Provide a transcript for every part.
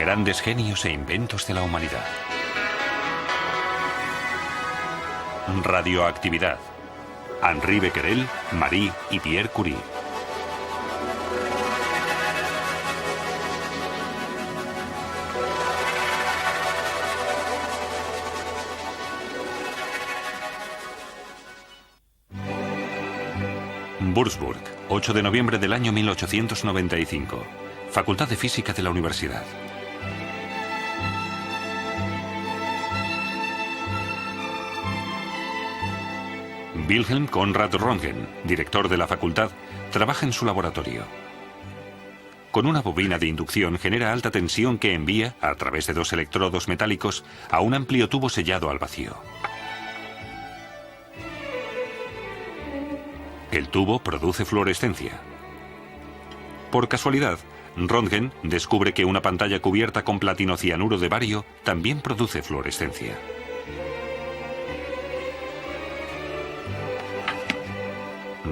Grandes genios e inventos de la humanidad. Radioactividad. Henri Becquerel, Marie y Pierre Curie. Würzburg, 8 de noviembre del año 1895. Facultad de Física de la Universidad. Wilhelm Conrad Röntgen, director de la facultad, trabaja en su laboratorio. Con una bobina de inducción genera alta tensión que envía, a través de dos electrodos metálicos, a un amplio tubo sellado al vacío. El tubo produce fluorescencia. Por casualidad, Röntgen descubre que una pantalla cubierta con platinocianuro de bario también produce fluorescencia.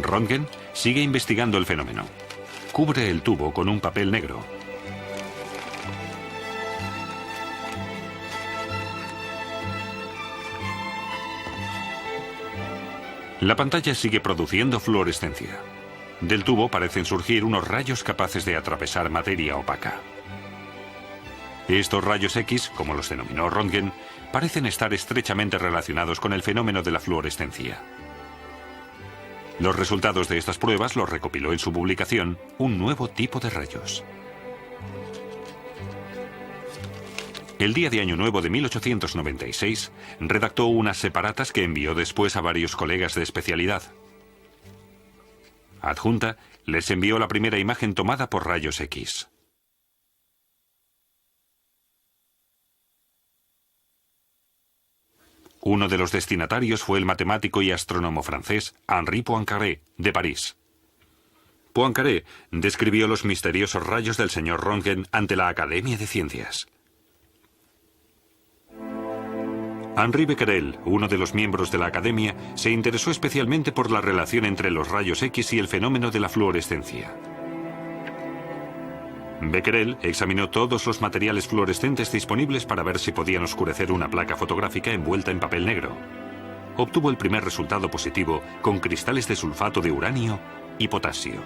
Röntgen sigue investigando el fenómeno. Cubre el tubo con un papel negro. La pantalla sigue produciendo fluorescencia. Del tubo parecen surgir unos rayos capaces de atravesar materia opaca. Estos rayos X, como los denominó Röntgen, parecen estar estrechamente relacionados con el fenómeno de la fluorescencia. Los resultados de estas pruebas los recopiló en su publicación Un nuevo tipo de rayos. El día de Año Nuevo de 1896, redactó unas separatas que envió después a varios colegas de especialidad. Adjunta, les envió la primera imagen tomada por rayos X. Uno de los destinatarios fue el matemático y astrónomo francés Henri Poincaré, de París. Poincaré describió los misteriosos rayos del señor Röntgen ante la Academia de Ciencias. Henri Becquerel, uno de los miembros de la Academia, se interesó especialmente por la relación entre los rayos X y el fenómeno de la fluorescencia. Becquerel examinó todos los materiales fluorescentes disponibles para ver si podían oscurecer una placa fotográfica envuelta en papel negro. Obtuvo el primer resultado positivo con cristales de sulfato de uranio y potasio.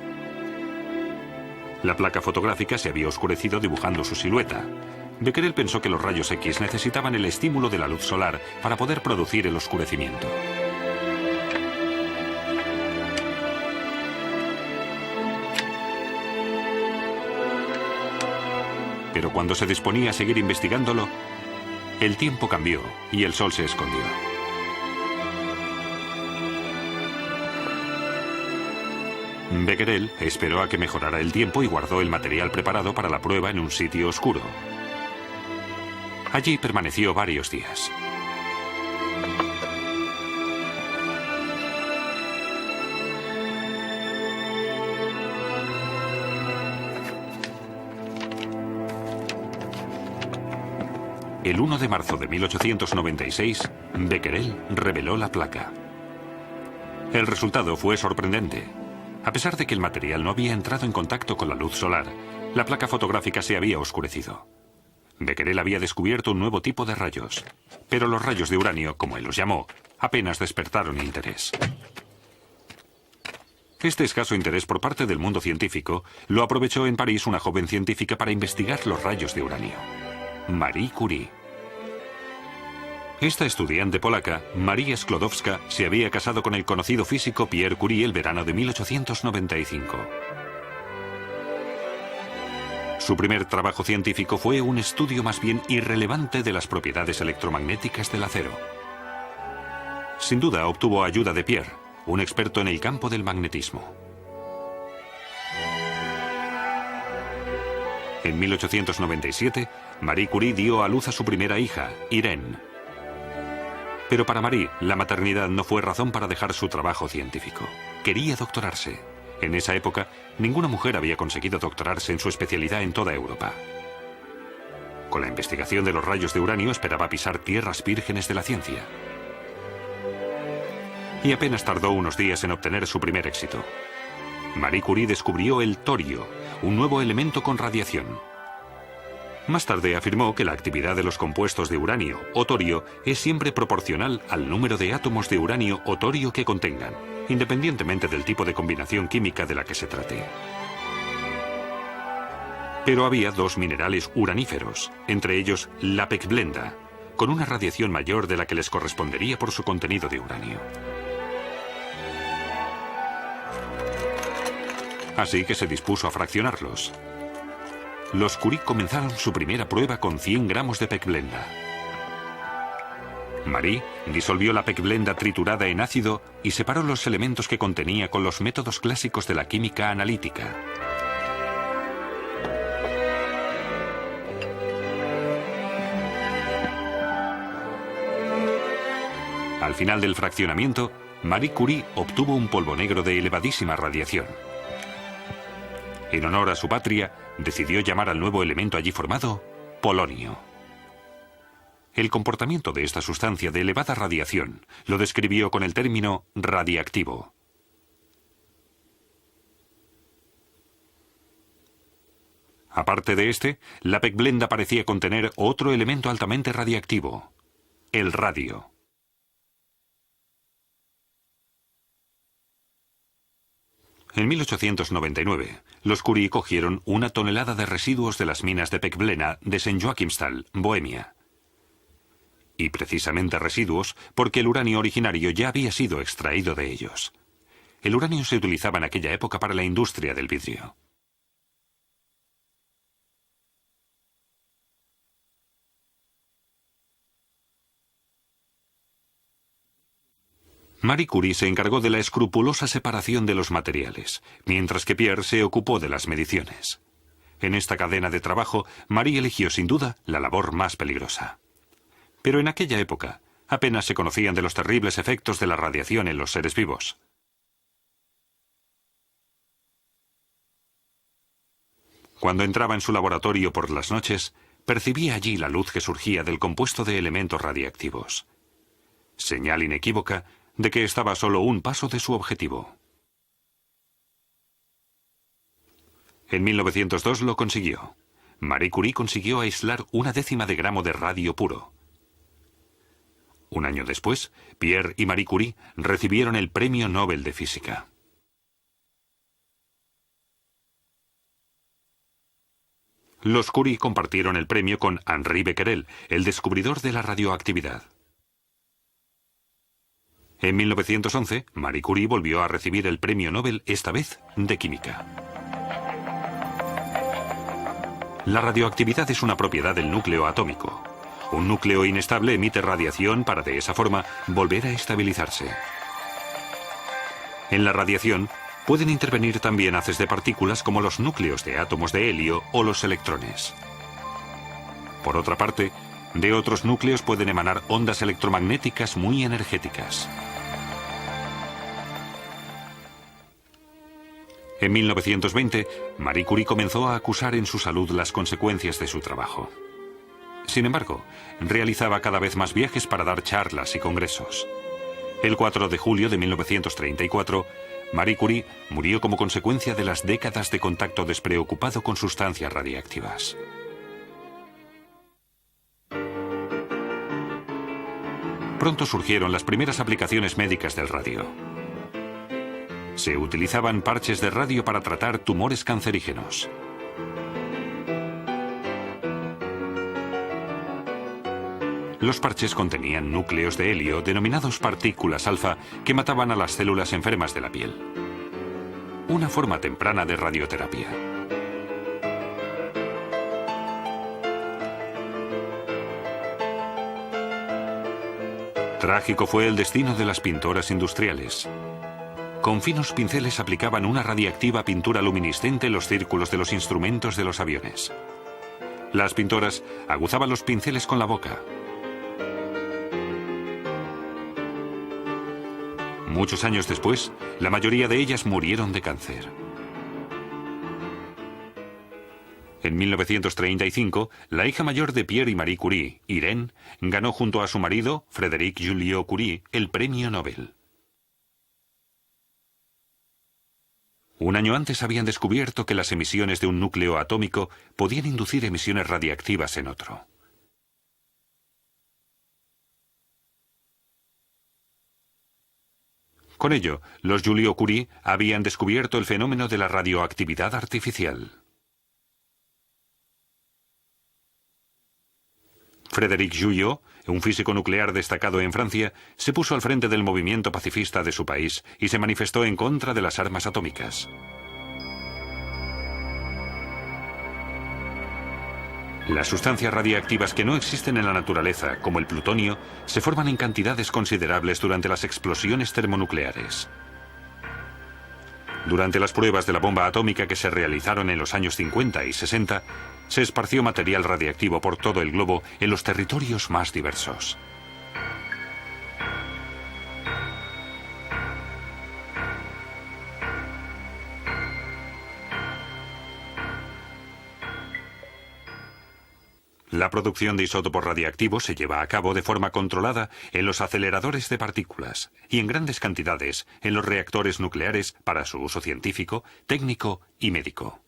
La placa fotográfica se había oscurecido dibujando su silueta. Becquerel pensó que los rayos X necesitaban el estímulo de la luz solar para poder producir el oscurecimiento. Pero cuando se disponía a seguir investigándolo, el tiempo cambió y el sol se escondió. Becquerel esperó a que mejorara el tiempo y guardó el material preparado para la prueba en un sitio oscuro. Allí permaneció varios días. El 1 de marzo de 1896, Becquerel reveló la placa. El resultado fue sorprendente. A pesar de que el material no había entrado en contacto con la luz solar, la placa fotográfica se había oscurecido. Becquerel había descubierto un nuevo tipo de rayos, pero los rayos de uranio, como él los llamó, apenas despertaron interés. Este escaso interés por parte del mundo científico lo aprovechó en París una joven científica para investigar los rayos de uranio. Marie Curie. Esta estudiante polaca, Maria Sklodowska, se había casado con el conocido físico Pierre Curie el verano de 1895. Su primer trabajo científico fue un estudio más bien irrelevante de las propiedades electromagnéticas del acero. Sin duda obtuvo ayuda de Pierre, un experto en el campo del magnetismo. En 1897, Marie Curie dio a luz a su primera hija, Irene. Pero para Marie, la maternidad no fue razón para dejar su trabajo científico. Quería doctorarse. En esa época, ninguna mujer había conseguido doctorarse en su especialidad en toda Europa. Con la investigación de los rayos de uranio esperaba pisar tierras vírgenes de la ciencia. Y apenas tardó unos días en obtener su primer éxito. Marie Curie descubrió el torio, un nuevo elemento con radiación. Más tarde afirmó que la actividad de los compuestos de uranio o torio es siempre proporcional al número de átomos de uranio o torio que contengan, independientemente del tipo de combinación química de la que se trate. Pero había dos minerales uraníferos, entre ellos la pechblenda, con una radiación mayor de la que les correspondería por su contenido de uranio. Así que se dispuso a fraccionarlos. Los Curie comenzaron su primera prueba con 100 gramos de pechblenda. Marie disolvió la pechblenda triturada en ácido y separó los elementos que contenía con los métodos clásicos de la química analítica. Al final del fraccionamiento, Marie Curie obtuvo un polvo negro de elevadísima radiación. En honor a su patria, decidió llamar al nuevo elemento allí formado polonio. El comportamiento de esta sustancia de elevada radiación lo describió con el término radiactivo. Aparte de este, la pechblenda parecía contener otro elemento altamente radiactivo, el radio. En 1899, los Curie cogieron 1 tonelada de residuos de las minas de pechblenda de St. Joachimsthal, Bohemia. Y precisamente residuos porque el uranio originario ya había sido extraído de ellos. El uranio se utilizaba en aquella época para la industria del vidrio. Marie Curie se encargó de la escrupulosa separación de los materiales, mientras que Pierre se ocupó de las mediciones. En esta cadena de trabajo, Marie eligió sin duda la labor más peligrosa. Pero en aquella época, apenas se conocían de los terribles efectos de la radiación en los seres vivos. Cuando entraba en su laboratorio por las noches, percibía allí la luz que surgía del compuesto de elementos radiactivos. Señal inequívoca de que estaba a solo un paso de su objetivo. En 1902 lo consiguió. Marie Curie consiguió aislar 1/10 de gramo de radio puro. Un año después, Pierre y Marie Curie recibieron el Premio Nobel de Física. Los Curie compartieron el premio con Henri Becquerel, el descubridor de la radioactividad. En 1911, Marie Curie volvió a recibir el Premio Nobel, esta vez de Química. La radioactividad es una propiedad del núcleo atómico. Un núcleo inestable emite radiación para de esa forma volver a estabilizarse. En la radiación pueden intervenir también haces de partículas como los núcleos de átomos de helio o los electrones. Por otra parte, de otros núcleos pueden emanar ondas electromagnéticas muy energéticas. En 1920, Marie Curie comenzó a acusar en su salud las consecuencias de su trabajo. Sin embargo, realizaba cada vez más viajes para dar charlas y congresos. El 4 de julio de 1934, Marie Curie murió como consecuencia de las décadas de contacto despreocupado con sustancias radiactivas. Pronto surgieron las primeras aplicaciones médicas del radio. Se utilizaban parches de radio para tratar tumores cancerígenos. Los parches contenían núcleos de helio denominados partículas alfa que mataban a las células enfermas de la piel. Una forma temprana de radioterapia. Trágico fue el destino de las pintoras industriales. Con finos pinceles aplicaban una radiactiva pintura luminiscente en los círculos de los instrumentos de los aviones. Las pintoras aguzaban los pinceles con la boca. Muchos años después, la mayoría de ellas murieron de cáncer. En 1935, la hija mayor de Pierre y Marie Curie, Irène, ganó junto a su marido, Frédéric Joliot Curie, el Premio Nobel. Un año antes habían descubierto que las emisiones de un núcleo atómico podían inducir emisiones radiactivas en otro. Con ello, los Joliot-Curie habían descubierto el fenómeno de la radioactividad artificial. Frédéric Joliot, un físico nuclear destacado en Francia, se puso al frente del movimiento pacifista de su país y se manifestó en contra de las armas atómicas. Las sustancias radiactivas que no existen en la naturaleza, como el plutonio, se forman en cantidades considerables durante las explosiones termonucleares. Durante las pruebas de la bomba atómica que se realizaron en los años 50 y 60, se esparció material radiactivo por todo el globo en los territorios más diversos. La producción de isótopos radiactivos se lleva a cabo de forma controlada en los aceleradores de partículas y en grandes cantidades en los reactores nucleares para su uso científico, técnico y médico.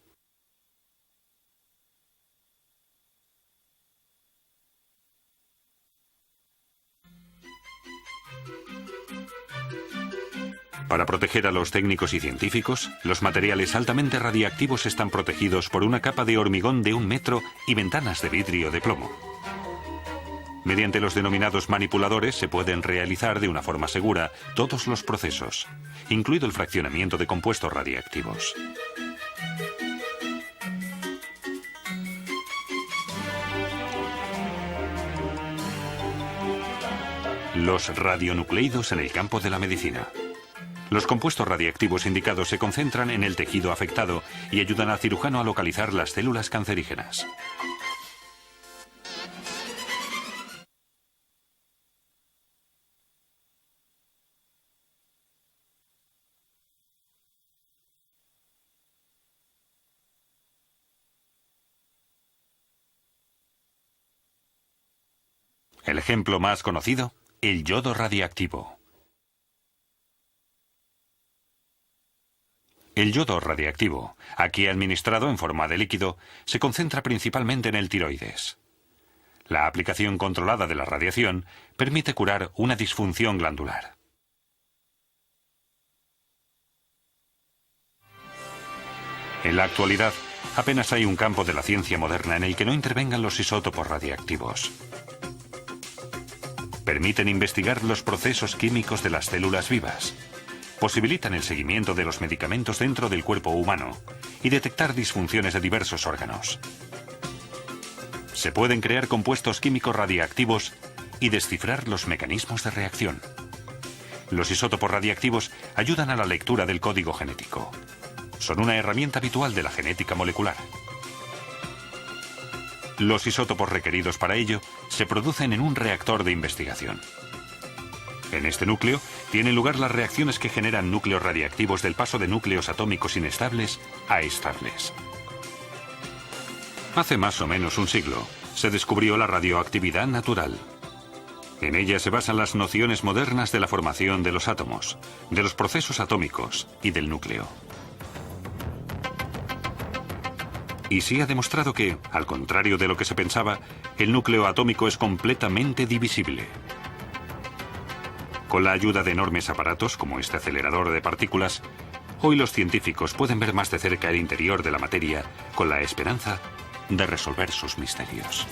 Para proteger a los técnicos y científicos, los materiales altamente radiactivos están protegidos por una capa de hormigón de 1 metro y ventanas de vidrio de plomo. Mediante los denominados manipuladores se pueden realizar de una forma segura todos los procesos, incluido el fraccionamiento de compuestos radiactivos. Los radionucleidos en el campo de la medicina. Los compuestos radiactivos indicados se concentran en el tejido afectado y ayudan al cirujano a localizar las células cancerígenas. El ejemplo más conocido, el yodo radiactivo. El yodo radiactivo, aquí administrado en forma de líquido, se concentra principalmente en el tiroides. La aplicación controlada de la radiación permite curar una disfunción glandular. En la actualidad, apenas hay un campo de la ciencia moderna en el que no intervengan los isótopos radiactivos. Permiten investigar los procesos químicos de las células vivas. Posibilitan el seguimiento de los medicamentos dentro del cuerpo humano y detectar disfunciones de diversos órganos. Se pueden crear compuestos químicos radiactivos y descifrar los mecanismos de reacción. Los isótopos radiactivos ayudan a la lectura del código genético. Son una herramienta habitual de la genética molecular. Los isótopos requeridos para ello se producen en un reactor de investigación. En este núcleo tienen lugar las reacciones que generan núcleos radiactivos del paso de núcleos atómicos inestables a estables. Hace más o menos un siglo se descubrió la radioactividad natural. En ella se basan las nociones modernas de la formación de los átomos, de los procesos atómicos y del núcleo. Y se ha demostrado que, al contrario de lo que se pensaba, el núcleo atómico es completamente divisible. Con la ayuda de enormes aparatos como este acelerador de partículas, hoy los científicos pueden ver más de cerca el interior de la materia con la esperanza de resolver sus misterios.